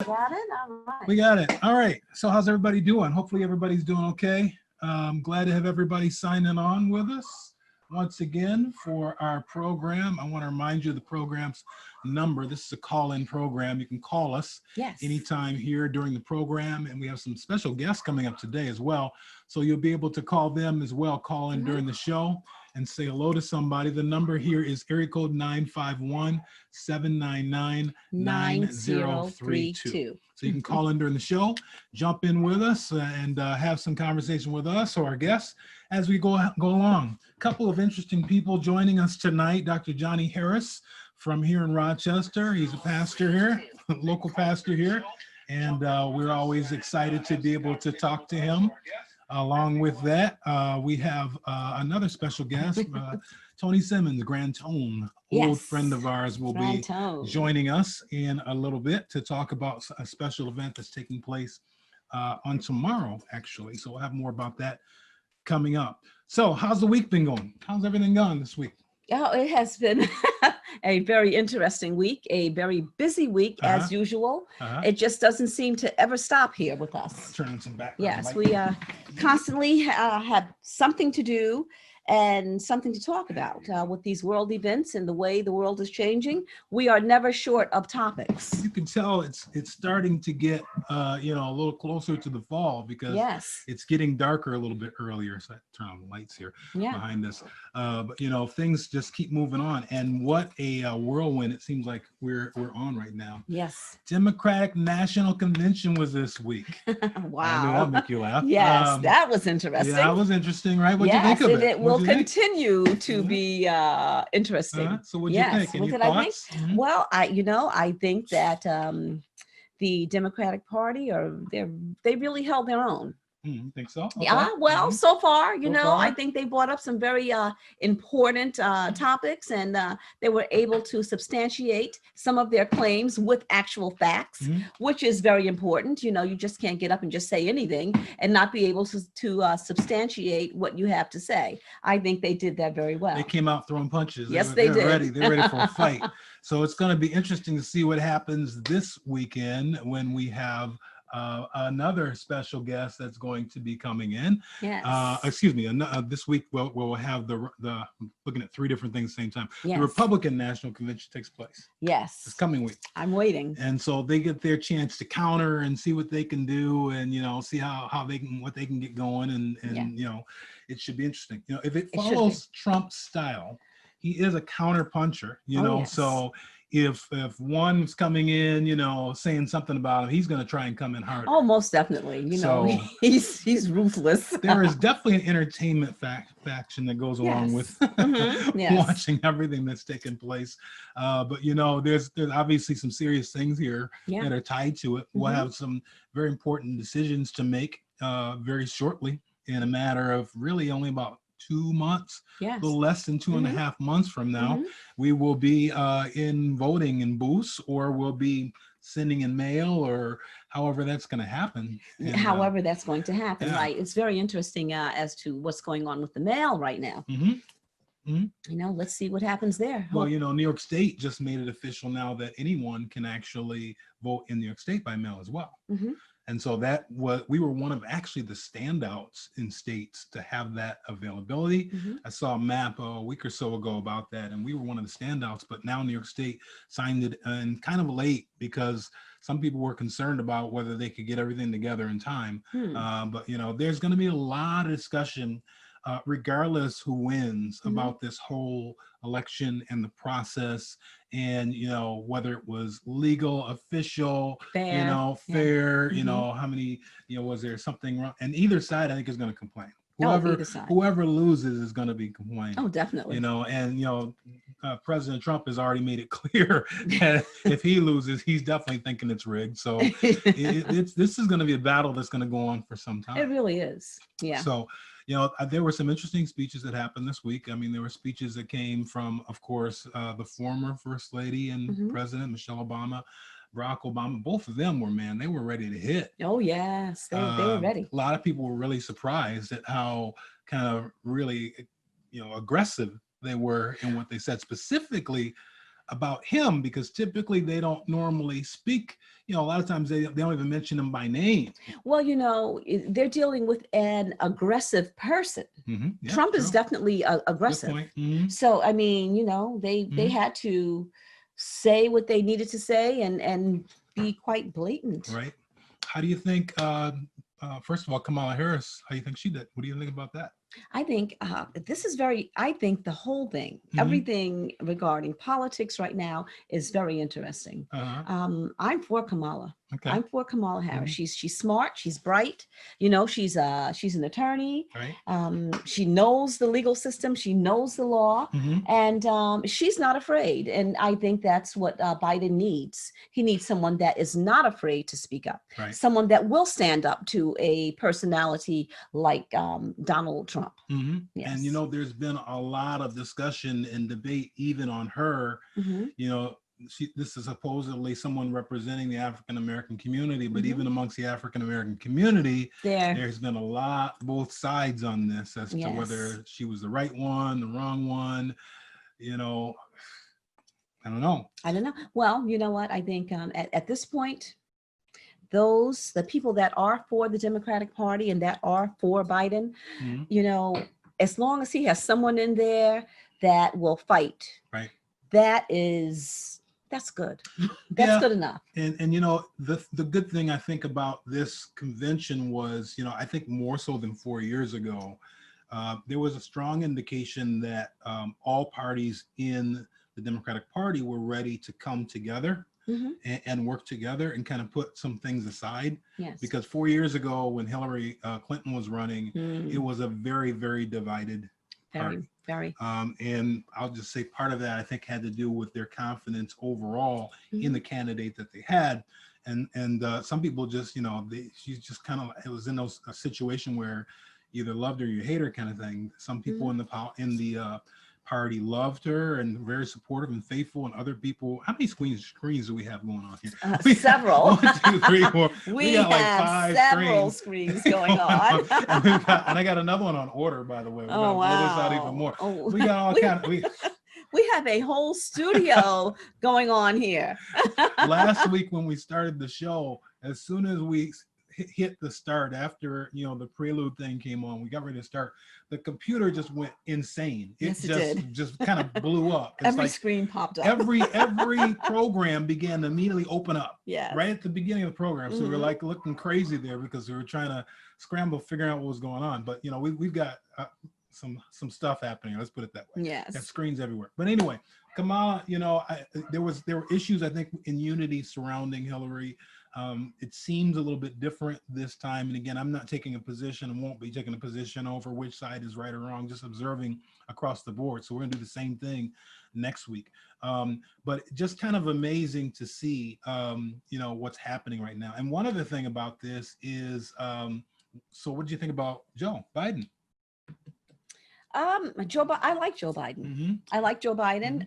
Got it? All right. We got it. All right. So how's everybody doing? Hopefully everybody's doing okay. Glad to have everybody signing on with us once again for our program. I want to remind you of the program's number. This is a call-in program. You can call us Yes. anytime here during the program, and we have some special guests coming up today as well. So you'll be able to call them as well, call in during the show and say hello to somebody. The number here is area code 951-799-9032. So you can call in during the show, jump in with us, and have some conversation with us or our guests as we go along. A couple of interesting people joining us tonight. Dr. Johnny Harris from here in Rochester. He's a pastor here, local pastor here, and we're always excited to be able to talk to him. Along with that, we have another special guest, Tony Simmons, Grand Tone, old friend of ours, will be joining us in a little bit to talk about a special event that's taking place on tomorrow, actually. So we'll have more about that coming up. So how's the week been going? How's everything going this week? Oh, it has been a very interesting week, a very busy week as usual. It just doesn't seem to ever stop here with us. Turning some back. Yes, we constantly have something to do and something to talk about with these world events and the way the world is changing. We are never short of topics. You can tell it's starting to get a little closer to the fall because it's getting darker a little bit earlier. So I turn on the lights here behind us. But things just keep moving on. And what a whirlwind it seems like we're on right now. Yes. Democratic National Convention was this week. Wow. I knew that'd make you laugh. Yes, that was interesting. Yeah, that was interesting, right? What'd you think of it? It will continue to be interesting. So what'd you think? Any what thoughts? did I think? Well, I think that the Democratic Party they really held their own. You think so? Okay. Yeah, well, so far, I think they brought up some very important topics, and they were able to substantiate some of their claims with actual facts, which is very important. You just can't get up and just say anything and not be able to substantiate what you have to say. I think they did that very well. They came out throwing punches. Yes, they did. They're ready for a fight. So it's going to be interesting to see what happens this weekend when we have another special guest that's going to be coming in. Yes. This week we'll have the looking at three different things at the same time. Yes. The Republican National Convention takes place. Yes. This coming week. I'm waiting. And so they get their chance to counter and see what they can do, and see what they can get going, and it should be interesting. If it follows Trump's style, he is a counter puncher. So. If one's coming in, saying something about him, he's going to try and come in hard. Oh, most definitely. He's ruthless. There is definitely an entertainment faction that goes along with watching everything that's taking place. But there's obviously some serious things here that are tied to it. We'll have some very important decisions to make very shortly, in a matter of really only about 2 months, a little less than 2.5 months from now. We will be in voting in booths, or we'll be sending in mail, or however that's going to happen. And, right? It's very interesting as to what's going on with the mail right now. Let's see what happens there. Well, New York State just made it official now that anyone can actually vote in New York State by mail as well. And so we were one of actually the standouts in states to have that availability. I saw a map a week or so ago about that, and we were one of the standouts. But now New York State signed it, and kind of late, because some people were concerned about whether they could get everything together in time. But there's going to be a lot of discussion, regardless who wins, about this whole election and the process, and whether it was legal, official, fair, how many, was there something wrong? And either side, I think, is going to complain. Whoever loses is going to be complaining. Oh, definitely. President Trump has already made it clear that if he loses, he's definitely thinking it's rigged. So this is going to be a battle that's going to go on for some time. It really is. Yeah. So, there were some interesting speeches that happened this week. I mean, there were speeches that came from, of course, the former First Lady and President Michelle Obama, Barack Obama. Both of them they were ready to hit. Oh, yes, they were ready. A lot of people were really surprised at how kind of really, aggressive they were in what they said. Specifically, about him, because typically they don't normally speak, a lot of times they don't even mention him by name. Well, they're dealing with an aggressive person. Yeah, Trump true. is definitely aggressive. Good point. So, I mean, they had to say what they needed to say and be quite blatant. Right. How do you think, first of all, Kamala Harris, how do you think she did? What do you think about that? I think I think the whole thing, everything regarding politics right now is very interesting. I'm for Kamala. Okay. I'm for Kamala Harris. She's smart. She's bright. She's an attorney. Right. She knows the legal system. She knows the law, and she's not afraid. And I think that's what Biden needs. He needs someone that is not afraid to speak up. Right. Someone that will stand up to a personality like Donald Trump. Yes. And there's been a lot of discussion and debate even on her. This is supposedly someone representing the African American community, but even amongst the African American community, there's been a lot, both sides on this as to whether she was the right one, the wrong one. I don't know. Well, you know what? I think at this point, the people that are for the Democratic Party and that are for Biden, as long as he has someone in there that will fight, right? That's good. That's good enough. And the good thing I think about this convention was, I think more so than 4 years ago, there was a strong indication that all parties in the Democratic Party were ready to come together and work together and kind of put some things aside. Yes. Because 4 years ago, when Hillary Clinton was running, it was a very, very divided party. Very. And I'll just say part of that, I think, had to do with their confidence overall in the candidate that they had. And some people just, she's just kind of, it was in a situation where you either loved her or you hate her kind of thing. Some people in the party loved her and very supportive and faithful, and other people. How many screens do we have going on here? Several. 1, 2, 3, 4. We got like 5 several screens going on. and I got another one on order, by the way. We're gonna blow this out even more. We got all kind of. We have a whole studio going on here. Last week when we started the show, as soon as we hit the start, after the prelude thing came on, we got ready to start, the computer just went insane. It just kind of blew up. It's every like screen popped up. every program began to immediately open up. Yeah. Right at the beginning of the program. So we were like looking crazy there because we were trying to scramble, figuring out what was going on. But we've got some stuff happening. Let's put it that way. Yes. Got screens everywhere. But anyway, Kamala, there were issues, I think, in unity surrounding Hillary. It seems a little bit different this time. And again, I'm not taking a position and won't be taking a position over which side is right or wrong, just observing across the board. So we're gonna do the same thing next week. But just kind of amazing to see, what's happening right now. And one other thing about this is, so what did you think about Joe Biden? I like Joe Biden. I like Joe Biden,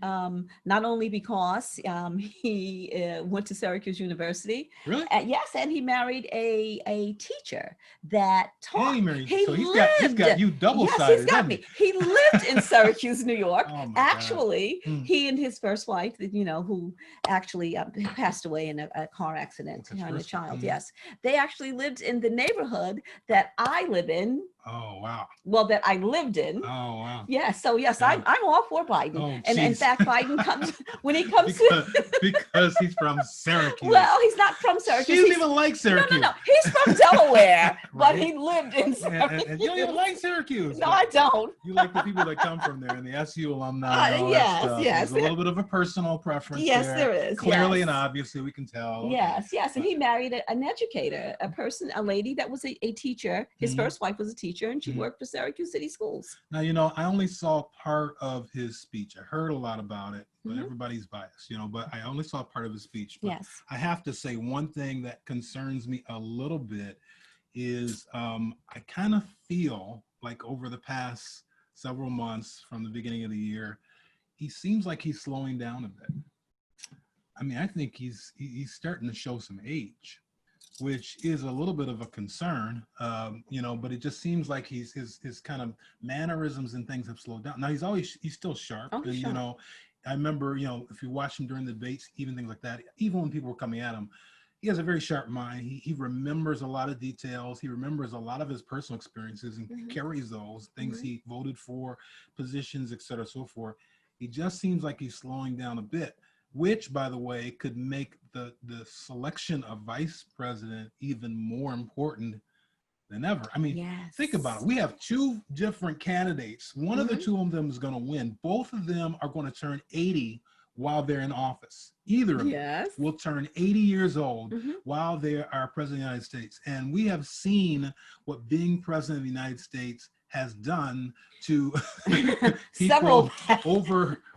not only because he went to Syracuse University. Really? Yes, and he married a teacher that taught. So he's got you double-sided. Yes, he's got me. He lived in Syracuse, New York. Oh actually, he and his first wife, who actually passed away in a car accident, and a child. Yes, they actually lived in the neighborhood that I live in. Oh, wow. Well, that I lived in. Oh, wow. Yeah. So yes, I'm all for Biden. Oh, and in fact, Biden comes when he comes because he's from Syracuse. Well, he's not from Syracuse. He doesn't even like Syracuse. No. He's from Delaware, but he lived in Syracuse. And you don't even like Syracuse. No, I don't. You like the people that come from there and the SU alumni. And all that stuff. Yes. There's a little bit of a personal preference. Yes, there is. Clearly and obviously, we can tell. Yes. And he married an educator, a lady that was a teacher. His first wife was a teacher, and she worked for Syracuse City Schools. Now, I only saw part of his speech. I heard a lot about it, but everybody's biased, but I only saw part of his speech. But yes. I have to say one thing that concerns me a little bit is I kind of feel like over the past several months from the beginning of the year, he seems like he's slowing down a bit. I mean, I think he's starting to show some age, which is a little bit of a concern, but it just seems like his kind of mannerisms and things have slowed down. Now he's still sharp, and I remember, if you watch him during the debates, even things like that, even when people were coming at him, he has a very sharp mind. He remembers a lot of details. He remembers a lot of his personal experiences and carries those things he voted for, positions, et cetera, so forth. He just seems like he's slowing down a bit, which, by the way, could make the selection of vice president even more important than ever. I mean, think about it. We have two different candidates. One of the two of them is going to win. Both of them are going to turn 80 while they're in office. Either of them will turn 80 years old while they are president of the United States. And we have seen what being president of the United States has done to people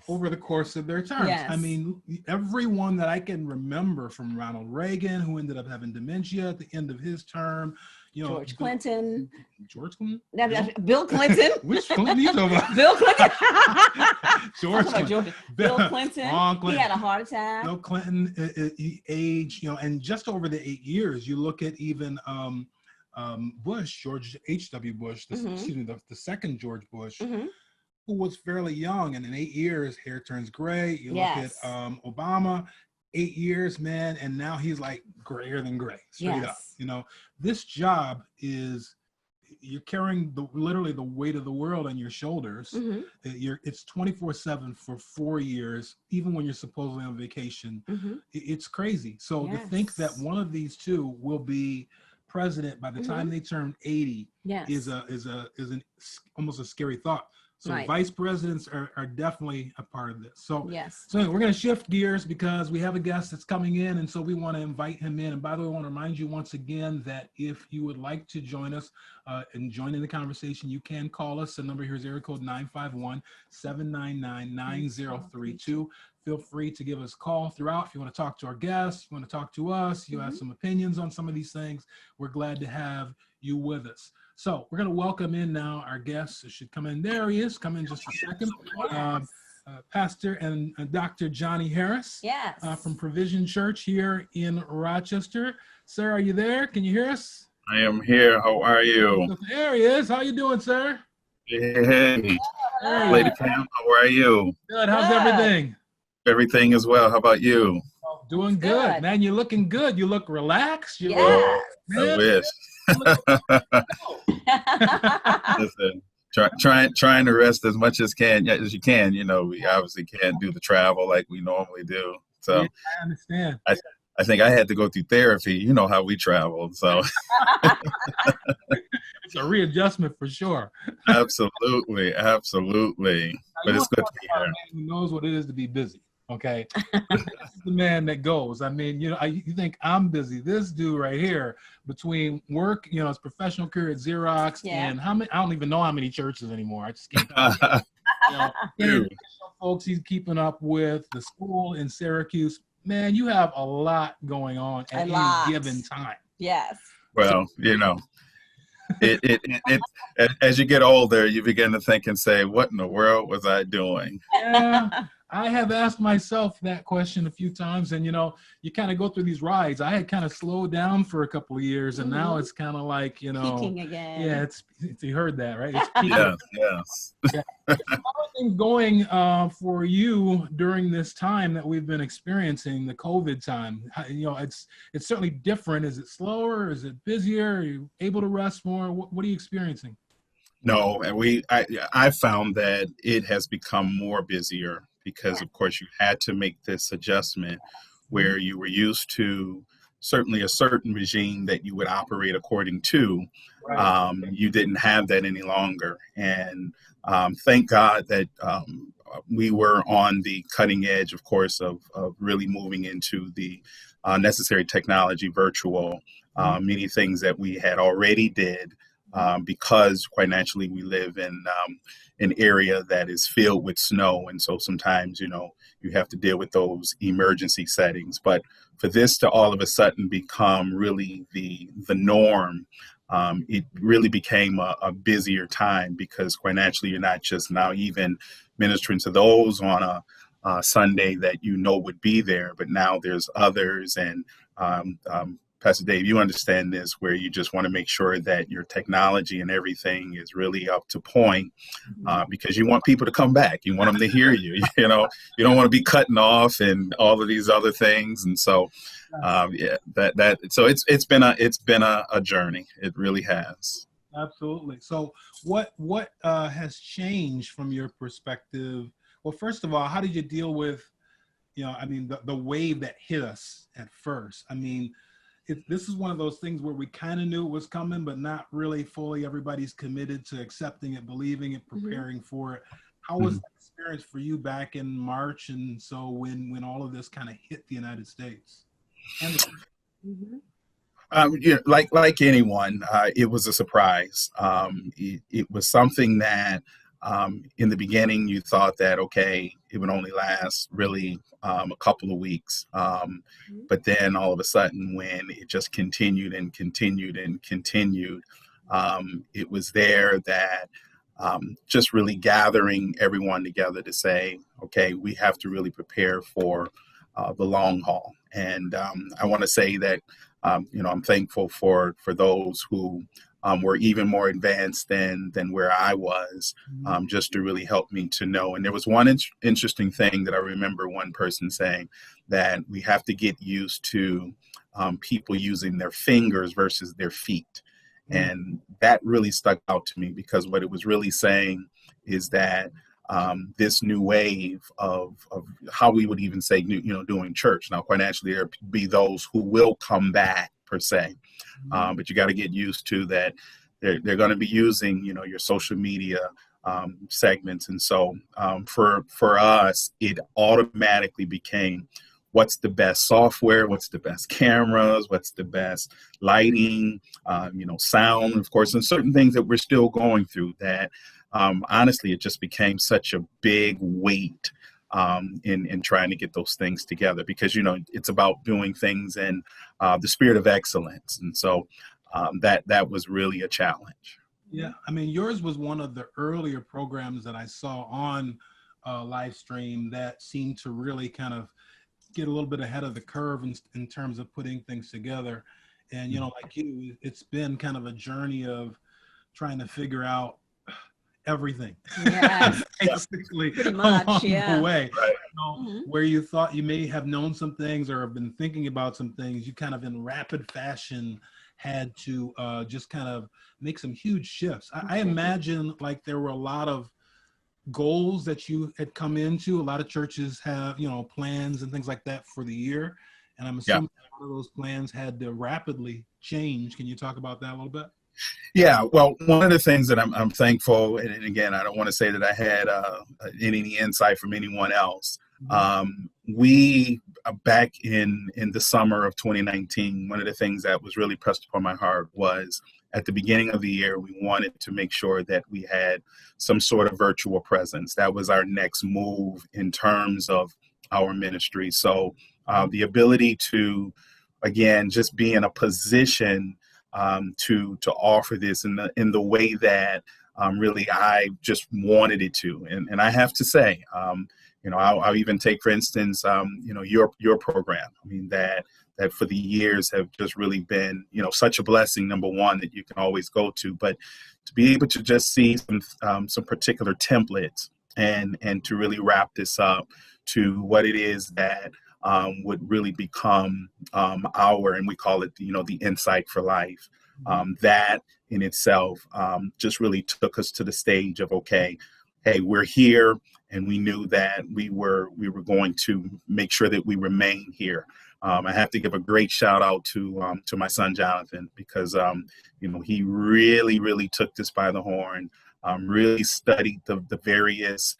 over the course of their terms. I mean, everyone that I can remember, from Ronald Reagan, who ended up having dementia at the end of his term, George Clinton. George Clinton? Bill Clinton. Which Clinton are you talking about? Bill Clinton. George Clinton. Bill Clinton. He had a heart attack. Bill Clinton, age, and just over the 8 years, you look at even Bush, George H.W. Bush, the second George Bush, who was fairly young, and in 8 years, hair turns gray. You look at Obama, 8 years, man, and now he's like grayer than gray, straight up. This job is, you're carrying literally the weight of the world on your shoulders. It's 24/7 for 4 years, even when you're supposedly on vacation. It's crazy. So to think that one of these two will be president by the time they turn 80 is almost a scary thought. So vice presidents are definitely a part of this. So, so anyway, we're going to shift gears because we have a guest that's coming in, and so we want to invite him in. And by the way, I want to remind you once again that if you would like to join us and join in the conversation, you can call us. The number here is area code 951-799-9032. Feel free to give us a call throughout. If you want to talk to our guests, you want to talk to us, you have some opinions on some of these things, we're glad to have you with us. So we're going to welcome in now our guests. It should come in. There he is. Come in just a second. Pastor and Dr. Johnny Harris from Provision Church here in Rochester. Sir, are you there? Can you hear us? I am here. How are you? There he is. How you doing, sir? Hey. Lady Pam, how are you? Good. How's everything? Everything is well. How about you? Oh, doing good, man. You're looking good. You look relaxed. I wish. Listen, trying to rest as much as you can. We obviously can't do the travel like we normally do. So I understand. I think I had to go through therapy. You know how we traveled. So it's a readjustment for sure. Absolutely. But it's good to be here. Who knows what it is to be busy? Okay, this is the man that goes. I mean, you think I'm busy. This dude right here, between work, his professional career at Xerox, and how many? I don't even know how many churches anymore. I just can't. Folks he's keeping up with, the school in Syracuse. Man, you have a lot going on at any given time. Yes. Well, it as you get older, you begin to think and say, "What in the world was I doing?" Yeah. I have asked myself that question a few times, and you kind of go through these rides. I had kind of slowed down for a couple of years, and now it's kind of like peaking again. Yeah, it's you heard that, right? It's peaking. Yes. How are things going for you during this time that we've been experiencing, the COVID time? It's certainly different. Is it slower? Is it busier? Are you able to rest more? What are you experiencing? No, and I found that it has become more busier because, of course, you had to make this adjustment where you were used to certainly a certain regime that you would operate according to. Right. You didn't have that any longer. And thank God that we were on the cutting edge, of course, of really moving into the necessary technology, virtual, many things that we had already did. Because quite naturally we live in an area that is filled with snow. And so sometimes, you have to deal with those emergency settings. But for this to all of a sudden become really the norm, it really became a busier time because quite naturally you're not just now even ministering to those on a Sunday that would be there, but now there's others and Pastor Dave, you understand this, where you just want to make sure that your technology and everything is really up to point, because you want people to come back. You want them to hear you. You know, you don't want to be cutting off and all of these other things. And so, so it's been a journey. It really has. Absolutely. So what has changed from your perspective? Well, first of all, how did you deal with, I mean, the wave that hit us at first? I mean, this is one of those things where we kind of knew it was coming, but not really fully. Everybody's committed to accepting it, believing it, preparing for it. How was that experience for you back in March? And so when all of this kind of hit the United States? Like anyone, it was a surprise. It was something that in the beginning you thought that, okay, it would only last really a couple of weeks. But then all of a sudden, when it just continued and continued and continued, it was there that just really gathering everyone together to say, okay, we have to really prepare for the long haul. And I want to say that I'm thankful for those who were even more advanced than where I was, just to really help me to know. And there was one interesting thing that I remember one person saying, that we have to get used to people using their fingers versus their feet. And that really stuck out to me, because what it was really saying is that this new wave of how we would even say, doing church. Now, quite naturally, there be those who will come back per se, but you got to get used to that. They're going to be using, your social media segments, and so for us, it automatically became, what's the best software, what's the best cameras, what's the best lighting, sound, of course, and certain things that we're still going through that. Honestly, it just became such a big weight in trying to get those things together, because, it's about doing things in the spirit of excellence. And so that was really a challenge. Yeah. I mean, yours was one of the earlier programs that I saw on live stream that seemed to really kind of get a little bit ahead of the curve in terms of putting things together. And, like you, it's been kind of a journey of trying to figure out everything. Yes. Basically, pretty much, along yeah. the way. Where you thought you may have known some things or have been thinking about some things, you kind of in rapid fashion had to just kind of make some huge shifts. I imagine like there were a lot of goals that you had come into. A lot of churches have, plans and things like that for the year. And I'm assuming a lot of those plans had to rapidly change. Can you talk about that a little bit? Yeah, well, one of the things that I'm thankful, and again, I don't want to say that I had any insight from anyone else. We, back in the summer of 2019, one of the things that was really pressed upon my heart was, at the beginning of the year, we wanted to make sure that we had some sort of virtual presence. That was our next move in terms of our ministry. So the ability to, again, just be in a position to offer this in the way that really I just wanted it to. And I have to say, I'll even take, for instance, your program. I mean, that for the years have just really been, such a blessing, number one, that you can always go to, but to be able to just see some particular templates and to really wrap this up to what it is that would really become and we call it, the Insight for Life. That in itself just really took us to the stage of, okay, hey, we're here, and we knew that we were going to make sure that we remain here. I have to give a great shout out to my son Jonathan, because he really took this by the horn, really studied the various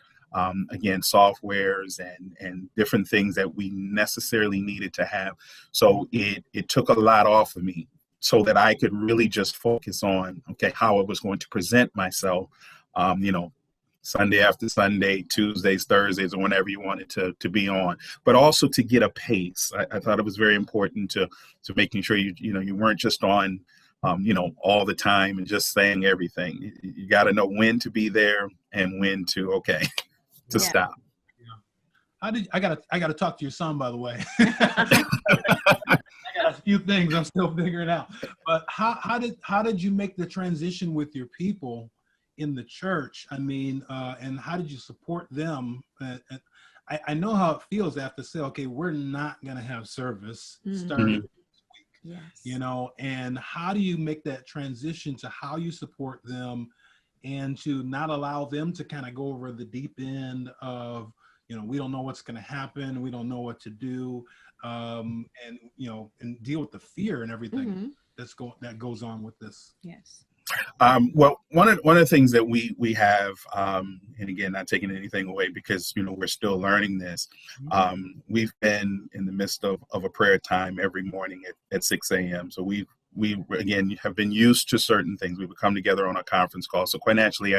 again, softwares and different things that we necessarily needed to have. So it took a lot off of me, so that I could really just focus on, okay, how I was going to present myself, Sunday after Sunday, Tuesdays, Thursdays, or whenever you wanted to be on, but also to get a pace. I thought it was very important to making sure you weren't just on, all the time and just saying everything. You got to know when to be there and when to stop. I gotta talk to your son, by the way. I a few things I'm still figuring out. But how did you make the transition with your people in the church? I mean, and how did you support them? I know how it feels to have to say, okay, we're not going to have service starting this week. Yes. You know, and how do you make that transition to how you support them and to not allow them to kind of go over the deep end of, you know, we don't know what's going to happen, we don't know what to do, and you know, and deal with the fear and everything that goes on with this. Yes. Well, one of the things that we have, and again, not taking anything away because, you know, we're still learning this. We've been in the midst of a prayer time every morning at 6 a.m. So we again have been used to certain things. We would come together on a conference call. So quite naturally,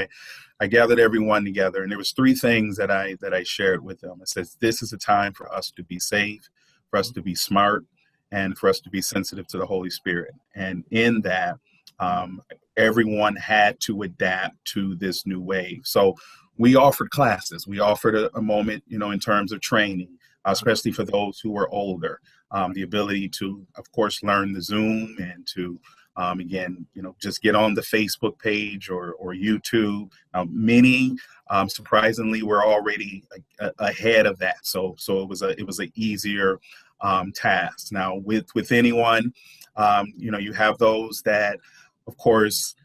I gathered everyone together, and there was 3 things that I shared with them. I said, this is a time for us to be safe, for us to be smart, and for us to be sensitive to the Holy Spirit. And in that, everyone had to adapt to this new wave. So we offered classes. We offered a moment, you know, in terms of training, especially for those who were older, the ability to, of course, learn the Zoom and to, again, you know, just get on the Facebook page or YouTube. Many, surprisingly, were already ahead of that. So it was an easier task. Now with anyone, you know, you have those that, of course,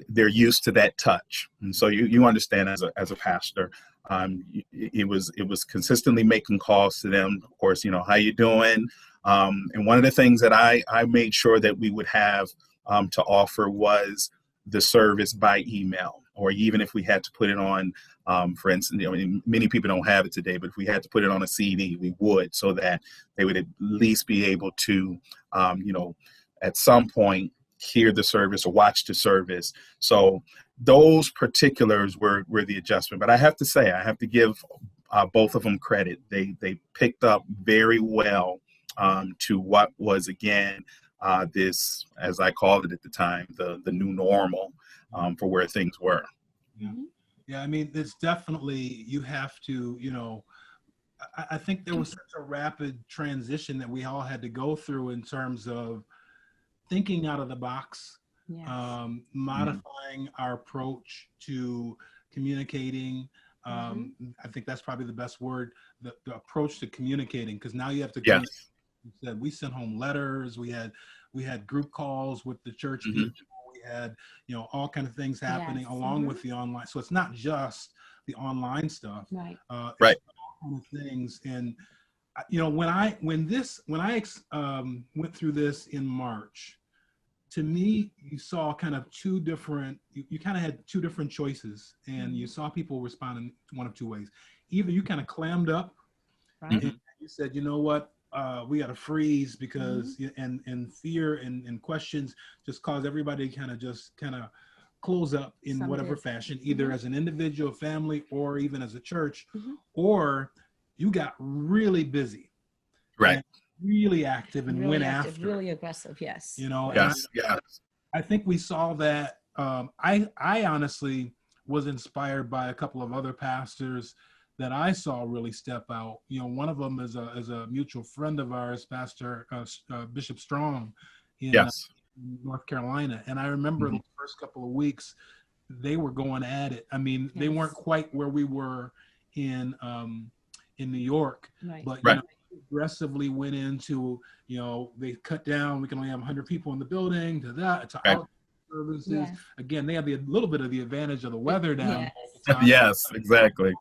they're used to that touch. And so you understand as a pastor, it was consistently making calls to them. Of course, you know, how you doing? And one of the things that I made sure that we would have to offer was the service by email, or even if we had to put it on, for instance, you know, many people don't have it today, but if we had to put it on a CD, we would, so that they would at least be able to, you know, at some point, hear the service or watch the service. So those particulars were the adjustment. But I have to say, I have to give both of them credit. They picked up very well to what was, again, this, as I called it at the time, the new normal for where things were. Yeah, I mean, it's definitely, you have to, you know, I think there was such a rapid transition that we all had to go through in terms of thinking out of the box, modifying our approach to communicating. I think that's probably the best word, the approach to communicating, because now you have to communicate. We sent home letters, we had group calls with the church people, we had, you know, all kind of things happening along with the online. So it's not just the online stuff, right? Right. All kind of things. And you know, when I went through this in March, to me, you saw kind of two different, you kind of had two different choices, and you saw people respond in one of two ways. Either you kind of clammed up, and you said, you know what, we got to freeze because, and fear and questions just cause everybody kind of close up in whatever fashion, either as an individual, family, or even as a church, or you got really busy, right? Really active and really went active, after, really aggressive. Yes. You know. Yes. I think we saw that. I honestly was inspired by a couple of other pastors that I saw really step out. You know, one of them is a mutual friend of ours, Pastor Bishop Strong in North Carolina. And I remember the first couple of weeks, they were going at it. I mean, they weren't quite where we were in New York, but you know, aggressively went into, you know, they cut down, we can only have 100 people in the building, to outdoor services. Again, they have a little bit of the advantage of the weather down. Yes, exactly.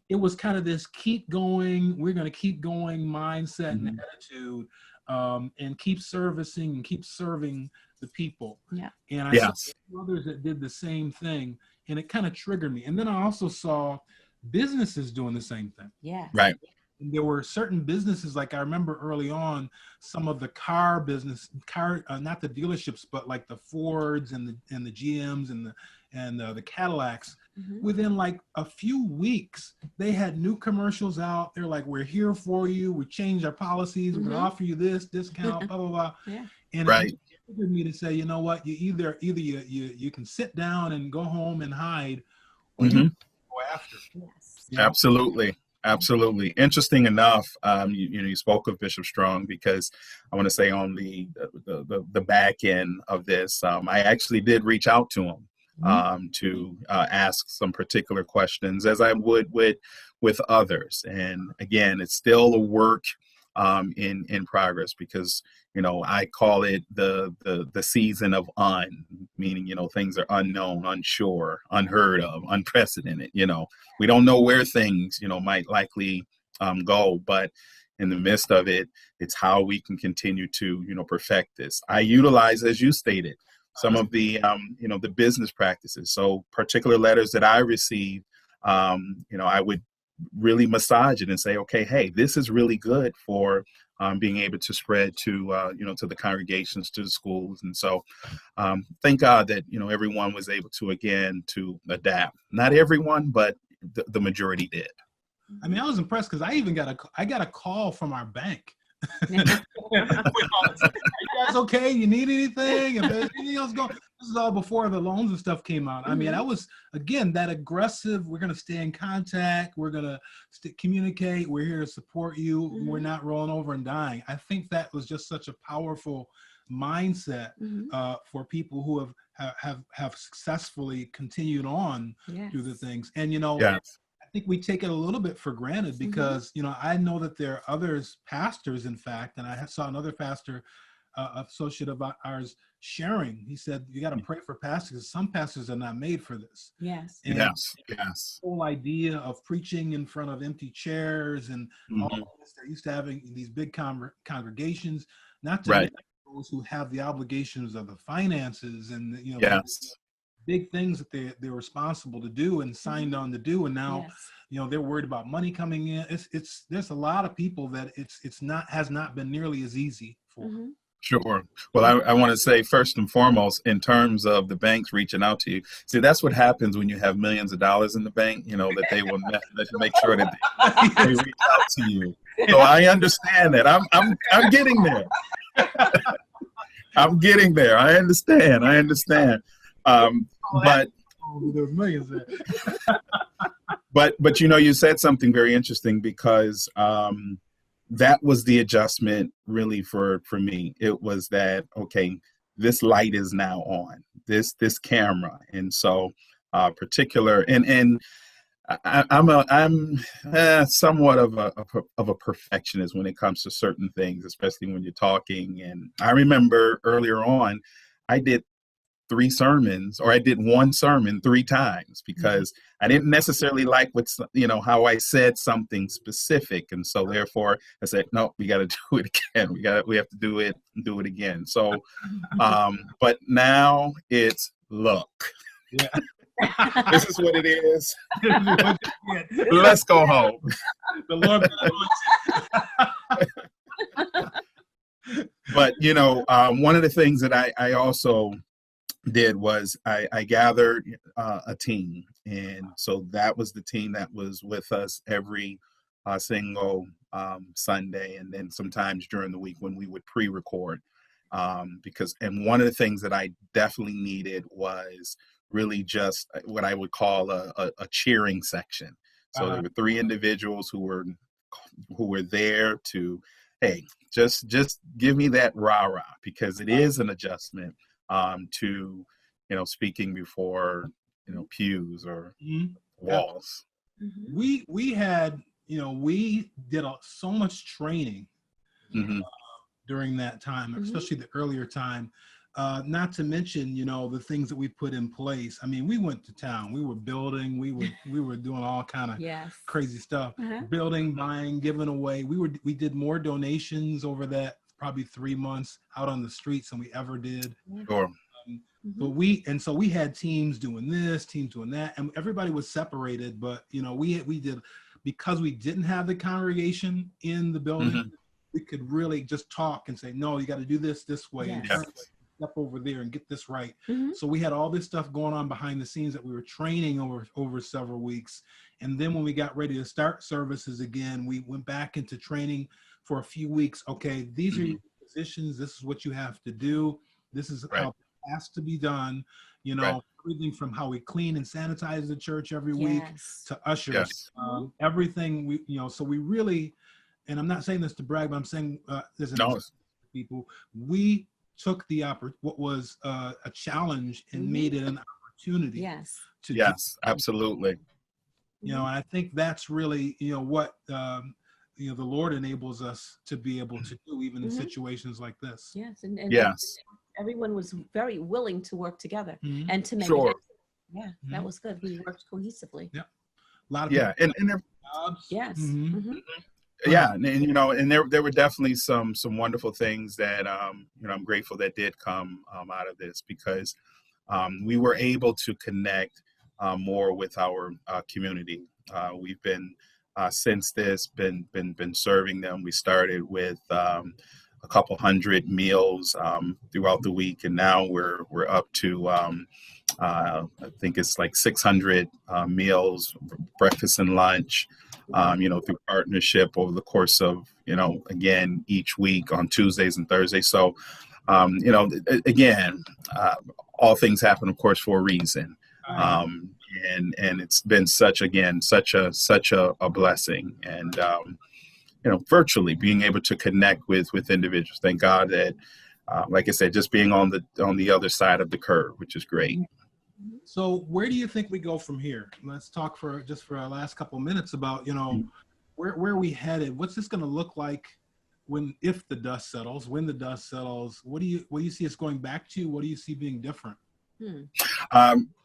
It was kind of this keep going, we're going to keep going mindset and attitude, and keep servicing and keep serving the people. And I saw others that did the same thing, and it kind of triggered me. And then I also saw businesses doing the same thing. Right. And there were certain businesses, like I remember early on, some of the car business, not the dealerships, but like the Fords and the GMs and the Cadillacs. Within like a few weeks, they had new commercials out. They're like, "We're here for you. We changed our policies. We're gonna offer you this discount." Blah blah blah. And it triggered me to say, you know what? You either you can sit down and go home and hide, or you can go after. Absolutely. Absolutely. Interesting enough, you spoke of Bishop Strong, because I want to say on the back end of this, I actually did reach out to him to ask some particular questions, as I would with others. And again, it's still a work in progress, because I call it the season of meaning things are unknown, unsure, unheard of, unprecedented. We don't know where things might likely go, but in the midst of it, it's how we can continue to perfect this. I utilize, as you stated, some of the the business practices. So particular letters that I received, I would really massage it and say, okay, hey, this is really good for being able to spread to to the congregations, to the schools. And so thank God that everyone was able to adapt. Not everyone, but the majority did. I mean, I was impressed, because I got a call from our bank. Are you guys okay? You need anything? If there's anything else going, this is all before the loans and stuff came out. I mean, I was, again, that aggressive. We're going to stay in contact. We're going to communicate. We're here to support you. We're not rolling over and dying. I think that was just such a powerful mindset for people who have successfully continued on through the things. And Yes. I think we take it a little bit for granted, because I know that there are others, pastors, in fact, and I saw another pastor, associate of ours, sharing. He said, you got to pray for pastors, because some pastors are not made for this. Yes. And Yes. the whole idea of preaching in front of empty chairs and all of this, they're used to having these big congregations, not to mention those who have the obligations of the finances and the big things that they're responsible to do and signed on to do, and now they're worried about money coming in. There's a lot of people that has not been nearly as easy for. Sure. Well, I want to say, first and foremost, in terms of the banks reaching out to you, see, that's what happens when you have millions of dollars in the bank, that they will make sure that they reach out to you. So I understand that. I'm getting there. I'm getting there. I understand. But there's millions there. but you said something very interesting, because that was the adjustment really for me. It was that, okay, this light is now on, this camera. And so particular, and I'm somewhat of a perfectionist when it comes to certain things, especially when you're talking. And I remember earlier on, I did 3 sermons, or I did 1 sermon 3 times, because I didn't necessarily like how I said something specific. And so therefore I said, no, we got to do it again. We have to do it again. So, but now it's look, this is what it is. Let's go home. The Lord. But, one of the things that I also did was I gathered a team. And so that was the team that was with us every single Sunday, and then sometimes during the week when we would pre-record. And one of the things that I definitely needed was really just what I would call a cheering section. So there were 3 individuals who were there to, hey, just give me that rah-rah, because it is an adjustment to speaking before pews or walls. We had we did so much training during that time, especially the earlier time, not to mention the things that we put in place. I mean, we went to town, we were building, we were doing all kind of crazy stuff, building, buying, giving away. We did more donations over that probably 3 months out on the streets than we ever did. Sure. But we had teams doing this, teams doing that, and everybody was separated. But we did, because we didn't have the congregation in the building, we could really just talk and say, no, you got to do this way, and step over there and get this right. So we had all this stuff going on behind the scenes that we were training over several weeks. And then when we got ready to start services again, we went back into training for a few weeks. Okay, these are your positions. This is what you have to do. This is how has to be done. You know, Right. everything from how we clean and sanitize the church every week to ushers, Yes. everything we, so we really, and I'm not saying this to brag, but I'm saying there's an No. people, we took what was a challenge and made it an opportunity. Yes. Yes, absolutely. And I think that's really, what, the Lord enables us to be able to do, even in situations like this. Yes. And Yes. everyone was very willing to work together and to make Sure. it happen. Yeah, that was good. We worked cohesively. Yeah. A lot of Yeah. And jobs. Yes. yeah, and there were definitely some wonderful things that I'm grateful that did come out of this, because we were able to connect more with our community. We've been since this been serving them. We started with a couple hundred meals throughout the week, and now we're up to I think it's like 600 meals, breakfast and lunch, through partnership over the course of, again, each week on Tuesdays and Thursdays. So, again, all things happen, of course, for a reason. And it's been such a blessing. And, virtually being able to connect with individuals. Thank God that, like I said, just being on the other side of the curve, which is great. So where do you think we go from here? Let's talk for our last couple of minutes about, where are we headed? What's this going to look like if the dust settles, when the dust settles? What do you see us going back to? What do you see being different?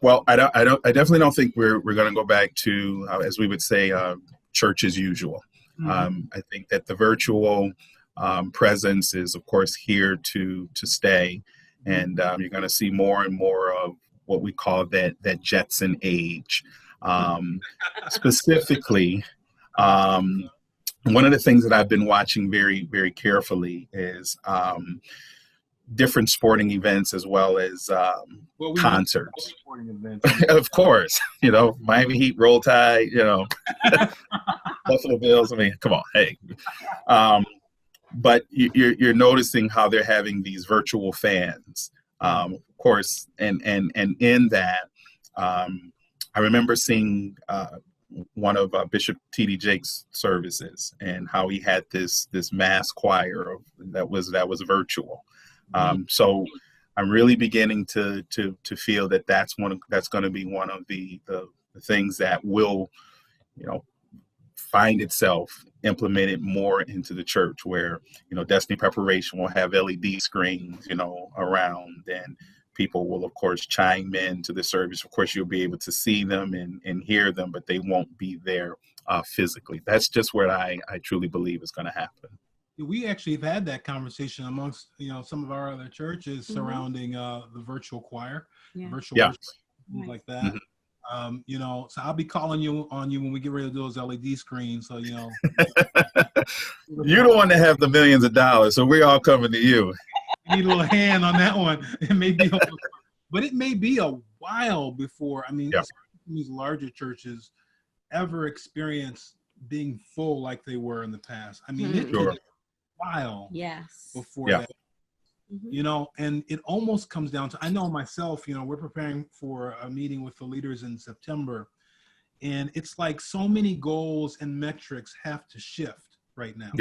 Well, I definitely don't think we're going to go back to, as we would say, church as usual. I think that the virtual presence is, of course, here to stay, and you're going to see more and more of what we call that Jetson age. Specifically, one of the things that I've been watching very, very carefully is different sporting events, as well as concerts. Of course, Miami Heat, Roll Tide, Buffalo Bills. I mean, come on, hey. But you're noticing how they're having these virtual fans, of course, and in that, I remember seeing one of Bishop T.D. Jake's services, and how he had this mass choir that was virtual. So I'm really beginning to feel that that's going to be one of the things that will, find itself implemented more into the church, where, Destiny Preparation will have LED screens, around, and people will, of course, chime in to the service. Of course, you'll be able to see them and hear them, but they won't be there physically. That's just what I truly believe is going to happen. We actually have had that conversation amongst, some of our other churches surrounding the virtual choir, virtual worship, things like that. So I'll be calling you when we get ready to do those LED screens. So, you're the one that have the millions of dollars, so we're all coming to you. Need a little hand on that one. But it may be a while before, these larger churches ever experience being full like they were in the past. It took a while before that. And it almost comes down to, I know myself, we're preparing for a meeting with the leaders in September, and it's like so many goals and metrics have to shift right now.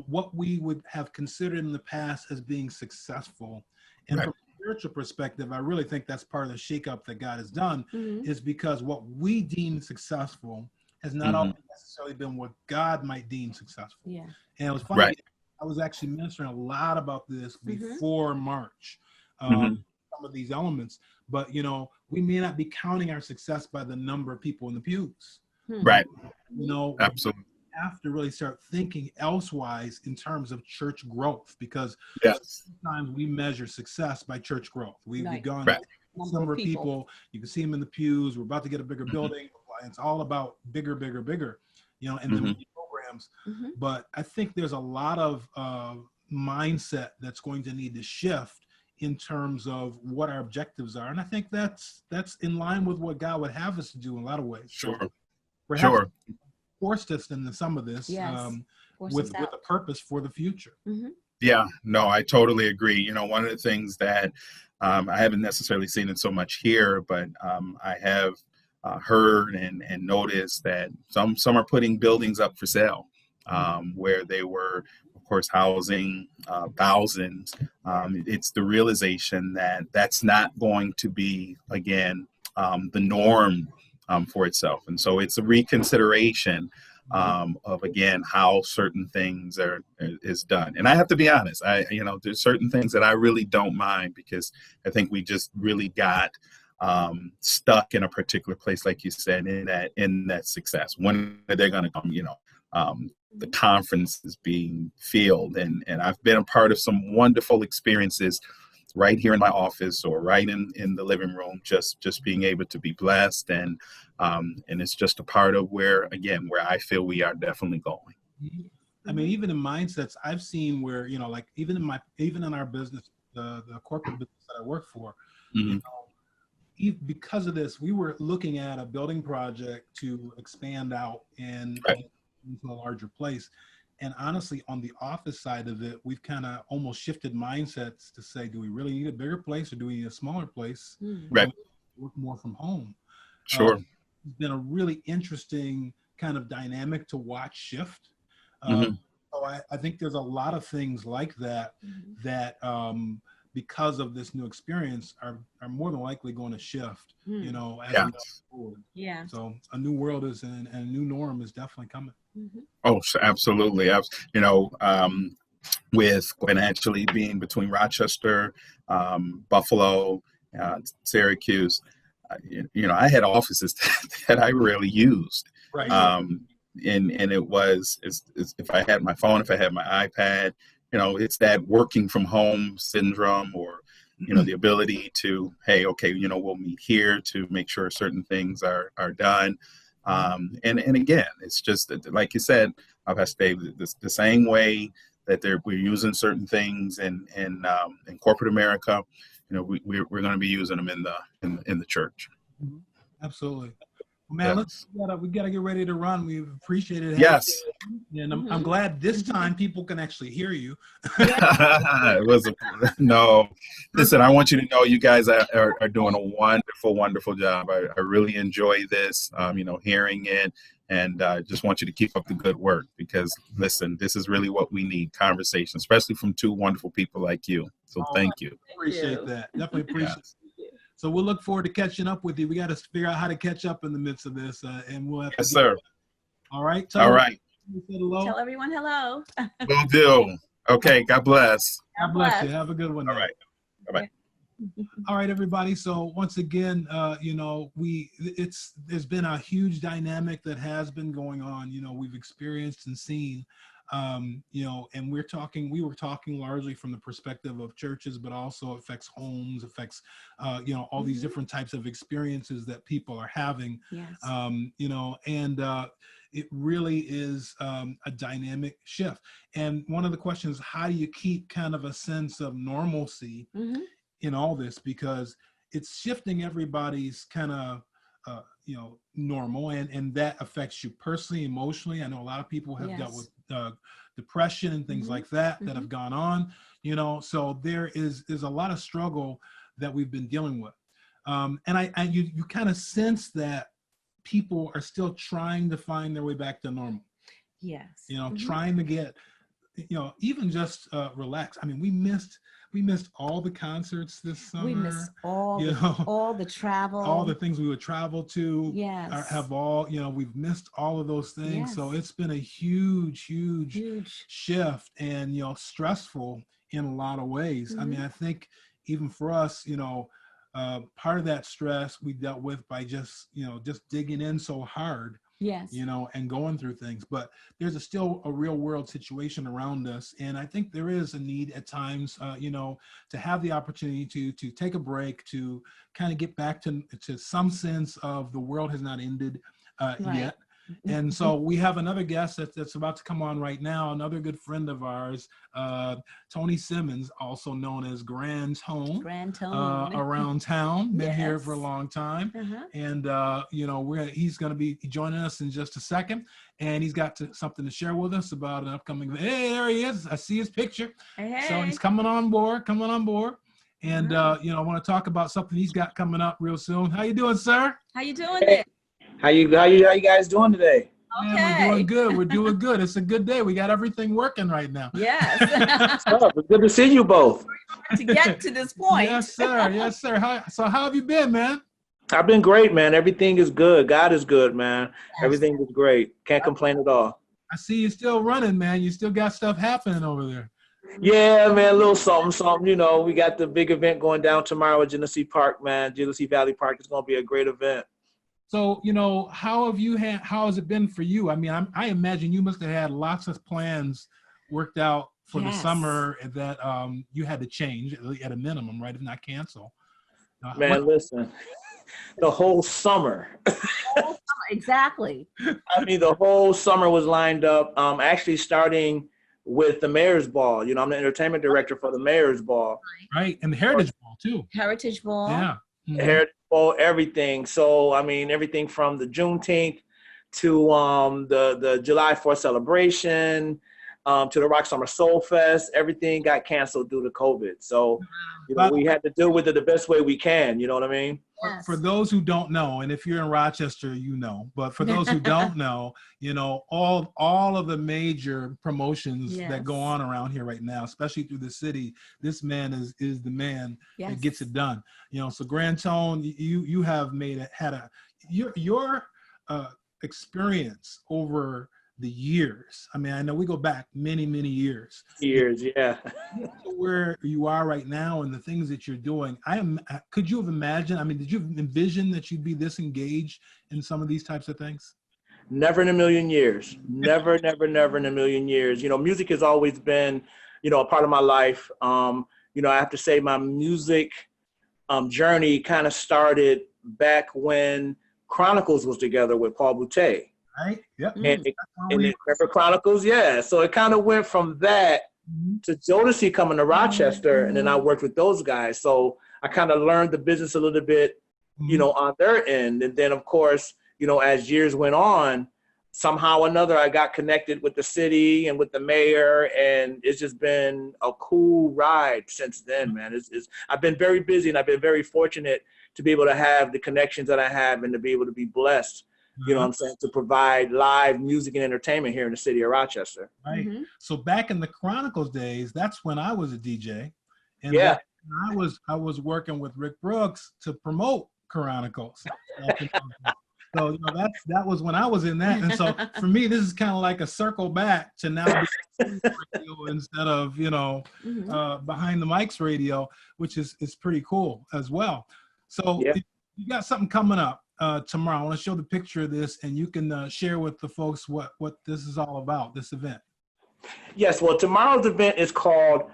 What we would have considered in the past as being successful, and from a spiritual perspective, I really think that's part of the shakeup that God has done, is because what we deem successful has not always necessarily been what God might deem successful. And it was funny. I was actually ministering a lot about this before March, some of these elements, but we may not be counting our success by the number of people in the pews. Absolutely. We have to really start thinking elsewise in terms of church growth, because sometimes we measure success by church growth. We've gone number of people, you can see them in the pews. We're about to get a bigger building. It's all about bigger, and then programs. But I think there's a lot of mindset that's going to need to shift in terms of what our objectives are. And I think that's in line with what God would have us to do in a lot of ways. Sure. Forced us into some of this with a purpose for the future. Yeah, no, I totally agree. You know, one of the things that I haven't necessarily seen it so much here, but I have heard and noticed that some are putting buildings up for sale, where they were, of course, housing thousands. It's the realization that that's not going to be, again, the norm for itself. And so it's a reconsideration of, again, how certain things is done. And I have to be honest, there's certain things that I really don't mind, because I think we just really got stuck in a particular place, like you said, in that success. When are they going to come? The conference is being filled, and I've been a part of some wonderful experiences right here in my office or right in the living room, just being able to be blessed, and it's just a part of where I feel we are definitely going. I mean, even in mindsets I've seen where, like even in our business, the corporate business that I work for, because of this, we were looking at a building project to expand out and into a larger place. And honestly, on the office side of it, we've kind of almost shifted mindsets to say, do we really need a bigger place, or do we need a smaller place? Right. Work more from home. Sure. It's been a really interesting kind of dynamic to watch shift. So I think there's a lot of things like that that because of this new experience are more than likely going to shift, as we go forward. Yeah. So a new world is and a new norm is definitely coming. Oh, absolutely. With actually being between Rochester, Buffalo, Syracuse, I had offices that I rarely used. Right. And it was if I had my phone, if I had my iPad, it's that working from home syndrome, or the ability to, hey, okay, we'll meet here to make sure certain things are done. And again, it's just like you said, the same way that we're using certain things in corporate America, we're going to be using them in the church. Absolutely. Man, yes. we gotta get ready to run. We appreciate it. Yes. And I'm glad this time people can actually hear you. It was no. Listen, I want you to know you guys are doing a wonderful, wonderful job. I really enjoy this, hearing it, and just want you to keep up the good work, because listen, this is really what we need: conversation, especially from two wonderful people like you. So thank you. Appreciate that. Definitely appreciate it. So we'll look forward to catching up with you. We got to figure out how to catch up in the midst of this, and we'll have to. Yes, sir. All right. All right. Tell everyone hello. Will do. Okay. God bless. God bless you. Have a good one. All right. Bye-bye. All right, everybody. So once again, there's been a huge dynamic that has been going on. We've experienced and seen. And we were talking largely from the perspective of churches, but also affects homes, affects, all these different types of experiences that people are having. Yes. It really is a dynamic shift. And one of the questions, how do you keep kind of a sense of normalcy in all this? Because it's shifting everybody's kind of, normal, and that affects you personally, emotionally. I know a lot of people have dealt with depression and things like that have gone on, so there is a lot of struggle that we've been dealing with. And you kind of sense that people are still trying to find their way back to normal. Yes. Trying to get, even just relax. I mean, we missed all the concerts this summer. We missed all the travel. All the things we would travel to. Yes. Have all, we've missed all of those things. Yes. So it's been a huge shift, and, stressful in a lot of ways. I mean, I think even for us, part of that stress we dealt with by just digging in so hard. Yes. And going through things, but there's still a real world situation around us. And I think there is a need at times, to have the opportunity to take a break, to kind of get back to some sense of the world has not ended yet. And so we have another guest that's about to come on right now, another good friend of ours, Tony Simmons, also known as Grand Tone. Grand Tone. Around town, been here Yes. for a long time. Uh-huh. And, he's going to be joining us in just a second. And he's got something to share with us about an upcoming, hey, there he is. I see his picture. Hey. So he's coming on board. And, I want to talk about something he's got coming up real soon. How you doing, sir? How you doing there? How you guys doing today? Okay. Man, we're doing good. It's a good day. We got everything working right now. Yes. It's good to see you both. To get to this point. Yes, sir. How have you been, man? I've been great, man. Everything is good. God is good, man. Yes. Everything is great. Can't complain at all. I see you still running, man. You still got stuff happening over there. Yeah, man, a little something. We got the big event going down tomorrow at Genesee Park, man. Genesee Valley Park. It's going to be a great event. So, how has it been for you? I mean, I imagine you must have had lots of plans worked out for the summer that you had to change at a minimum, right? If not cancel. Man, listen, the whole summer. Exactly. I mean, the whole summer was lined up, actually starting with the Mayor's Ball. I'm the entertainment director for the Mayor's Ball. Right, and the Heritage Ball, too. Heritage Ball. Yeah. Mm-hmm. Heritage Ball, everything. So, I mean, everything from the Juneteenth to the July 4th celebration, to the Rock Summer Soul Fest, everything got canceled due to COVID. So, we had to deal with it the best way we can. You know what I mean? Yes. For those who don't know, and if you're in Rochester, but for those who don't know, all of the major promotions that go on around here right now, especially through the city, this man is the man that gets it done. So Grand Tone, you have your experience over the years. I mean, I know we go back many, many years. Yeah. Where you are right now and the things that you're doing, could you have imagined? I mean, did you envision that you'd be this engaged in some of these types of things? Never in a million years. Never in a million years. Music has always been, a part of my life. I have to say my music journey kind of started back when Chronicles was together with Paul Boutté. Right. Yep. And remember Chronicles? Yeah. So it kind of went from that to Jodeci coming to Rochester, and then I worked with those guys. So I kind of learned the business a little bit, on their end. And then, of course, as years went on, somehow or another, I got connected with the city and with the mayor, and it's just been a cool ride since then, man. I've been very busy, and I've been very fortunate to be able to have the connections that I have and to be able to be blessed. What I'm saying, to provide live music and entertainment here in the city of Rochester. Right. Mm-hmm. So back in the Chronicles days, that's when I was a DJ. And I was working with Rick Brooks to promote Chronicles. So that was when I was in that. And so for me, this is kind of like a circle back to now be radio instead of, behind the mics radio, which is pretty cool as well. So you got something coming up. Tomorrow, I want to show the picture of this, and you can share with the folks what this is all about, this event. Yes, well, tomorrow's event is called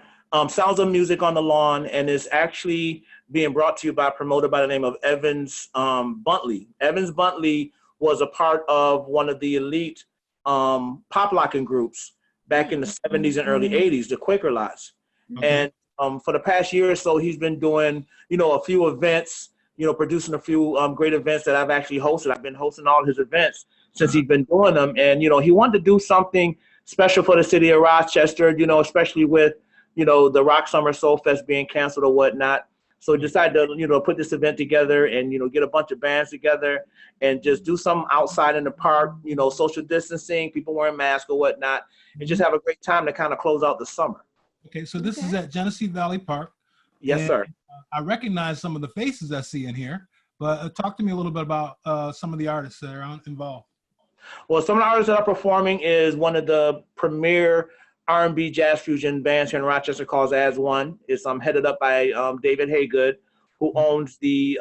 Sounds of Music on the Lawn, and is actually being brought to you by a promoter by the name of Evans Buntley. Evans Buntley was a part of one of the elite pop locking groups back in the 70s and early 80s, the Quaker Lots. Okay. And for the past year or so, he's been doing, a few events, producing a few great events that I've actually hosted. I've been hosting all his events since he's been doing them. And, he wanted to do something special for the city of Rochester, especially with, the Rock Summer Soul Fest being canceled or whatnot. So he decided to, put this event together and, get a bunch of bands together and just do something outside in the park, social distancing, people wearing masks or whatnot, and just have a great time to kind of close out the summer. Okay, so this is at Genesee Valley Park. Yes, sir. I recognize some of the faces I see in here, but talk to me a little bit about some of the artists that are involved. Well, some of the artists that are performing is one of the premier R&B jazz fusion bands here in Rochester called As One. It's headed up by David Haygood, who owns the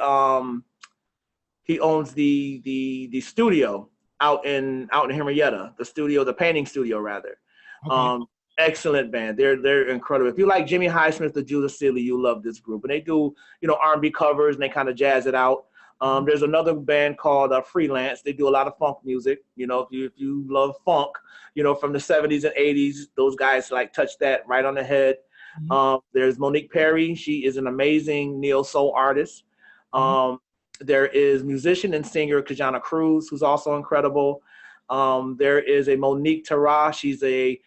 studio out in Henrietta, the painting studio rather. Okay. Excellent band. They're incredible. If you like Jimmy Highsmith, the Judah Seeley, you love this group. And they do, R&B covers and they kind of jazz it out. There's another band called Freelance. They do a lot of funk music. You know, if you love funk, you know, from the 70s and 80s, those guys like touch that right on the head. There's Monique Perry. She is an amazing neo soul artist. There is musician and singer Kajana Cruz, who's also incredible. There is a Monique Tara. She's a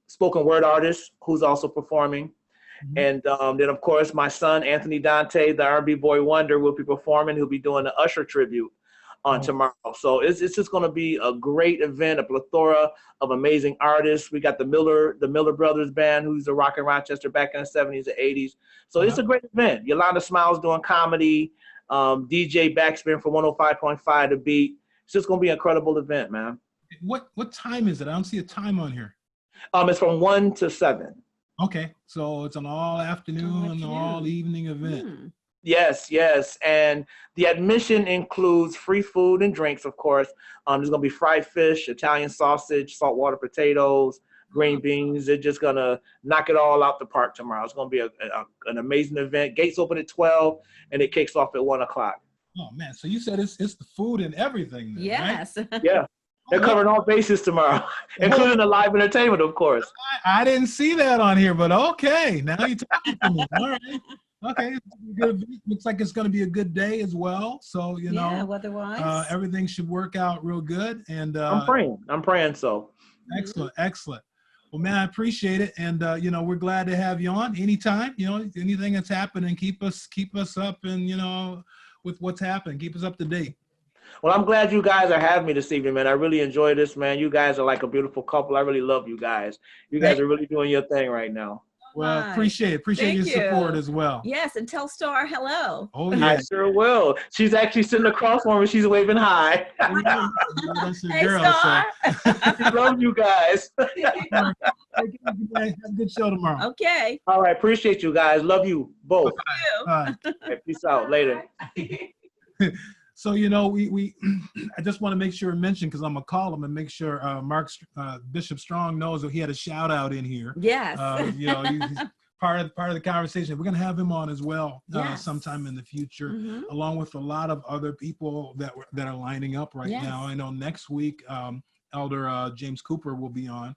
spoken word artist who's also performing. And then, of course, my son, Anthony Dante, the R&B boy wonder, will be performing. He'll be doing the Usher tribute on tomorrow. So it's just going to be a great event, a plethora of amazing artists. We got the Miller Brothers Band, who's a rock in Rochester back in the 70s and 80s. So it's a great event. Yolanda Smiles doing comedy, DJ Backspin for 105.5 The Beat. It's just going to be an incredible event, man. What time is it? I don't see a time on here. It's from 1 to 7. Okay, so it's an all afternoon, all evening event. Yes. And the admission includes free food and drinks, of course. There's going to be fried fish, Italian sausage, saltwater potatoes, green beans. They're just going to knock it all out the park tomorrow. It's going to be an amazing event. Gates open at 12 and it kicks off at 1 o'clock. Oh, man. So you said it's the food and everything. Then, yes. Right? Yeah. They're covering all bases tomorrow, including the live entertainment, of course. I didn't see that on here, but okay. Now you're talking to me. All right. Okay. Good. Looks like it's going to be a good day as well. So, you know, weather-wise, everything should work out real good. And I'm praying so. Excellent. Well, man, I appreciate it. And, you know, we're glad to have you on anytime. You know, anything that's happening, keep us up and, you know, with what's happening. Keep us up to date. Well, I'm glad you guys are having me this evening, man. I really enjoy this, man. You guys are like a beautiful couple. I really love you guys. You guys are really doing your thing right now. Well, appreciate your support as well. Yes, and tell Star hello. Oh, yeah. I sure will. She's actually sitting across from me. She's waving hi. Hey, Star. She loves you guys. Have a good show tomorrow. Okay. All right. Appreciate you guys. Love you both. Bye. Right, peace out. Later. So, you know, we I just want to make sure and mention, because I'm going to call him and make sure Bishop Strong knows that he had a shout out in here. Yes. You know, he's part of the conversation. We're going to have him on as well sometime in the future, along with a lot of other people that are lining up right now. I know next week, Elder James Cooper will be on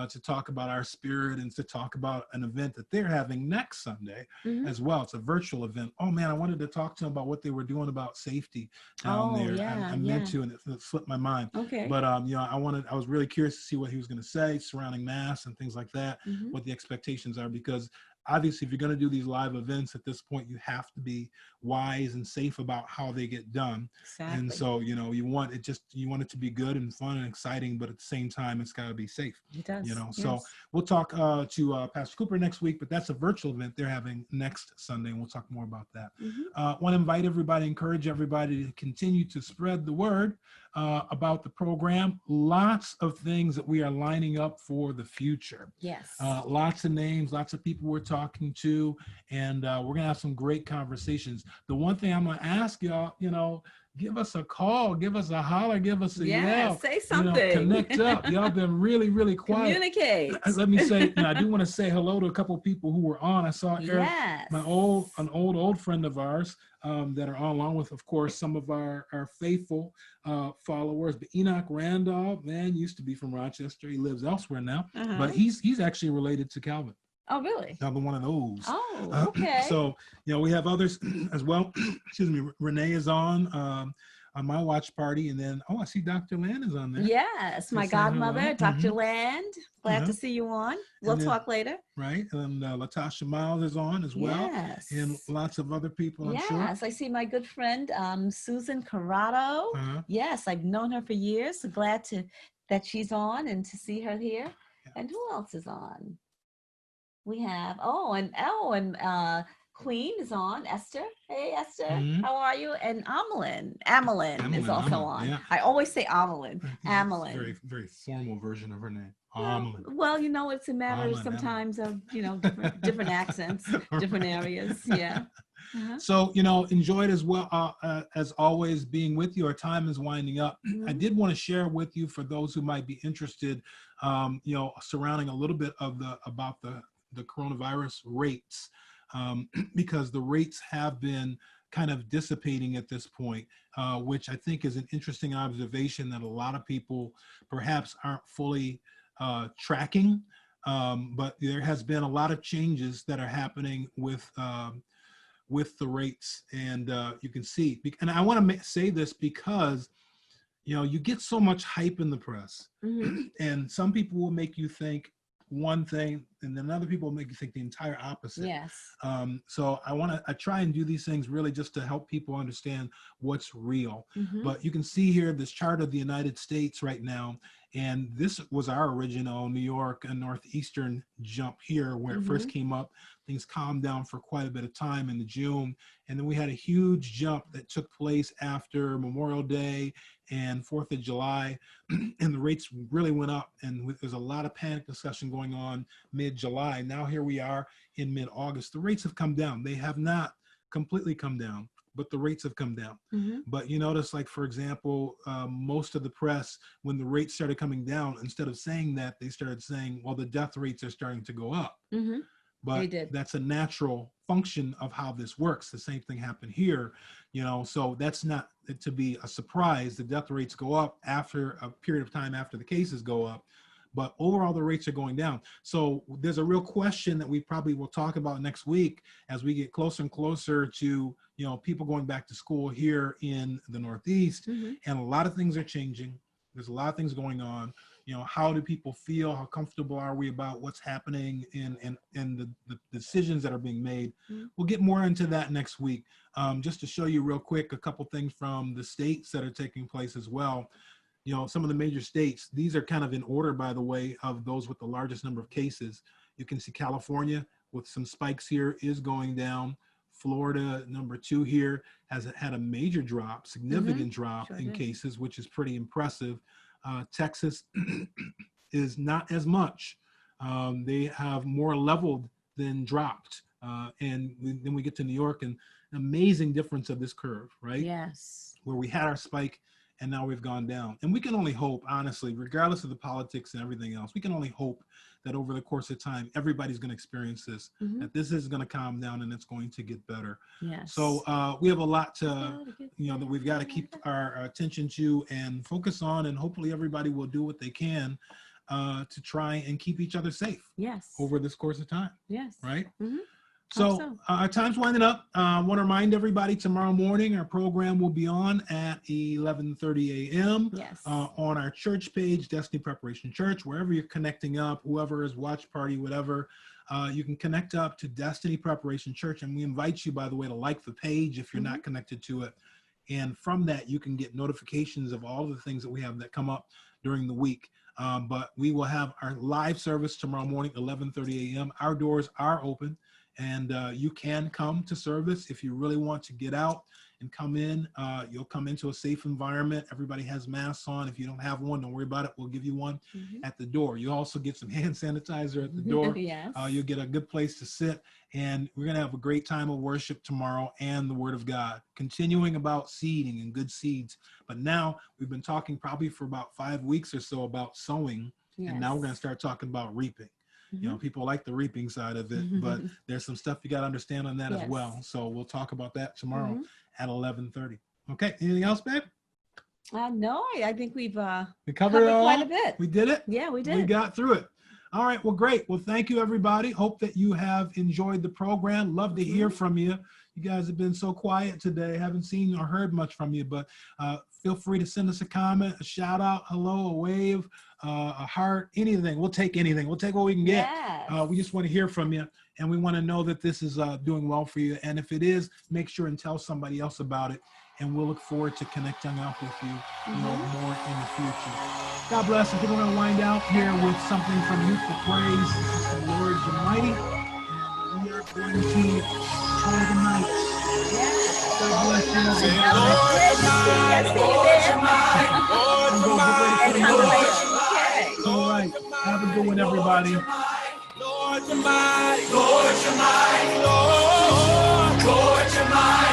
to talk about our spirit and to talk about an event that they're having next Sunday as well. It's a virtual event. Oh man, I wanted to talk to them about what they were doing about safety down there. I meant to, and it slipped my mind. Okay. But you know, I was really curious to see what he was going to say surrounding masks and things like that, what the expectations are, because obviously, if you're going to do these live events at this point, you have to be wise and safe about how they get done. Exactly. And so, you know, you want it to be good and fun and exciting, but at the same time, it's got to be safe. It does. You know, so we'll talk to Pastor Cooper next week, but that's a virtual event they're having next Sunday, and we'll talk more about that. Want to invite everybody, encourage everybody to continue to spread the word about the program. Lots of things that we are lining up for the future. Yes. Lots of names, lots of people we're talking to, and we're going to have some great conversations. The one thing I'm going to ask y'all, you know, give us a call, give us a holler, give us a yell. Say something. You know, connect up. Y'all been really, really quiet. Communicate. Let me say, you know, I do want to say hello to a couple of people who were on. I saw Eric, an old friend of ours that are on, along with, of course, some of our faithful followers. But Enoch Randolph, man, used to be from Rochester. He lives elsewhere now, but he's actually related to Calvin. Oh, really? Another one of those. Oh, okay. So, you know, we have others as well. Excuse me. Renee is on my watch party. And then, I see Dr. Land is on there. Yes, my godmother, Dr. Land. Glad to see you on. We'll talk later. Right. And Latasha Miles is on as well. Yes. And lots of other people, I'm sure. Yes, I see my good friend, Susan Corrado. Yes, I've known her for years. So glad that she's on and to see her here. Yeah. And who else is on? We have, Queen is on, Esther. Hey, Esther, how are you? And Amelin is also on. Yeah. I always say Amelin. Very, very formal version of her name. Well, you know, it's a matter sometimes of, you know, different accents, different areas. Yeah. So, you know, enjoy it as well, as always, being with you. Our time is winding up. I did want to share with you, for those who might be interested, you know, surrounding a little bit of about the coronavirus rates, because the rates have been kind of dissipating at this point, which I think is an interesting observation that a lot of people perhaps aren't fully tracking. But there has been a lot of changes that are happening with the rates, and you can see. And I want to say this because, you know, you get so much hype in the press, and some people will make you think one thing, and then other people will make you think the entire opposite. Yes. So I try and do these things really just to help people understand what's real. But you can see here this chart of the United States right now, and this was our original New York and Northeastern jump here where it first came up. Things calmed down for quite a bit of time in June, and then we had a huge jump that took place after Memorial Day and 4th of July, and the rates really went up, and there's a lot of panic discussion going on mid-July. Now here we are in mid-August. The rates have come down. They have not completely come down, but the rates have come down. But you notice, like, for example, most of the press, when the rates started coming down, instead of saying that, they started saying, well, the death rates are starting to go up. But that's a natural function of how this works. The same thing happened here, you know, so that's not to be a surprise. The death rates go up after a period of time after the cases go up, but overall the rates are going down. So there's a real question that we probably will talk about next week as we get closer and closer to, you know, people going back to school here in the Northeast, and a lot of things are changing. There's a lot of things going on. You know, how do people feel? How comfortable are we about what's happening in the decisions that are being made? We'll get more into that next week. Just to show you real quick, a couple things from the states that are taking place as well. You know, some of the major states, these are kind of in order, by the way, of those with the largest number of cases. You can see California with some spikes here is going down. Florida, number 2 here, has had a major drop, significant drop in cases, which is pretty impressive. Texas is not as much. They have more leveled than dropped. And then we get to New York, and an amazing difference of this curve, right? Yes. Where we had our spike and now we've gone down. And we can only hope, honestly, regardless of the politics and everything else, we can only hope that over the course of time, everybody's going to experience this, that this is going to calm down and it's going to get better. Yes. So we have a lot to, you know, that we've got to keep our attention to and focus on, and hopefully everybody will do what they can to try and keep each other safe. Yes. Over this course of time. Yes. Right? So our time's winding up. I want to remind everybody, tomorrow morning our program will be on at 11:30 a.m. Yes. On our church page, Destiny Preparation Church. Wherever you're connecting up, whoever is watch party, whatever, you can connect up to Destiny Preparation Church. And we invite you, by the way, to like the page if you're not connected to it. And from that, you can get notifications of all of the things that we have that come up during the week. But we will have our live service tomorrow morning, 11:30 a.m. Our doors are open. And you can come to service if you really want to get out and come in. You'll come into a safe environment. Everybody has masks on. If you don't have one, don't worry about it. We'll give you one at the door. You also get some hand sanitizer at the door. Yes. You'll get a good place to sit. And we're going to have a great time of worship tomorrow and the Word of God, continuing about seeding and good seeds. But now we've been talking probably for about 5 weeks or so about sowing. Yes. And now we're going to start talking about reaping. You know, people like the reaping side of it, but there's some stuff you got to understand on that as well. So we'll talk about that tomorrow at 11:30. Okay. Anything else, babe? No, I think we covered it all. Quite a bit. We did it? Yeah, we did. We got through it. All right. Well, great. Well, thank you, everybody. Hope that you have enjoyed the program. Love to hear from you. You guys have been so quiet today. Haven't seen or heard much from you, but feel free to send us a comment, a shout out, hello, a wave, a heart, anything. We'll take anything. We'll take what we can get. Yes. We just want to hear from you, and we want to know that this is doing well for you. And if it is, make sure and tell somebody else about it. And we'll look forward to connecting up with you, more in the future. God bless. I think we're going to wind out here with something from Youthful Praise. The Lord is Almighty. And we are going to call the night. God bless you. All right. Have a good one, everybody. Lord, you're mighty. Lord, you're mighty. Lord, you're mighty.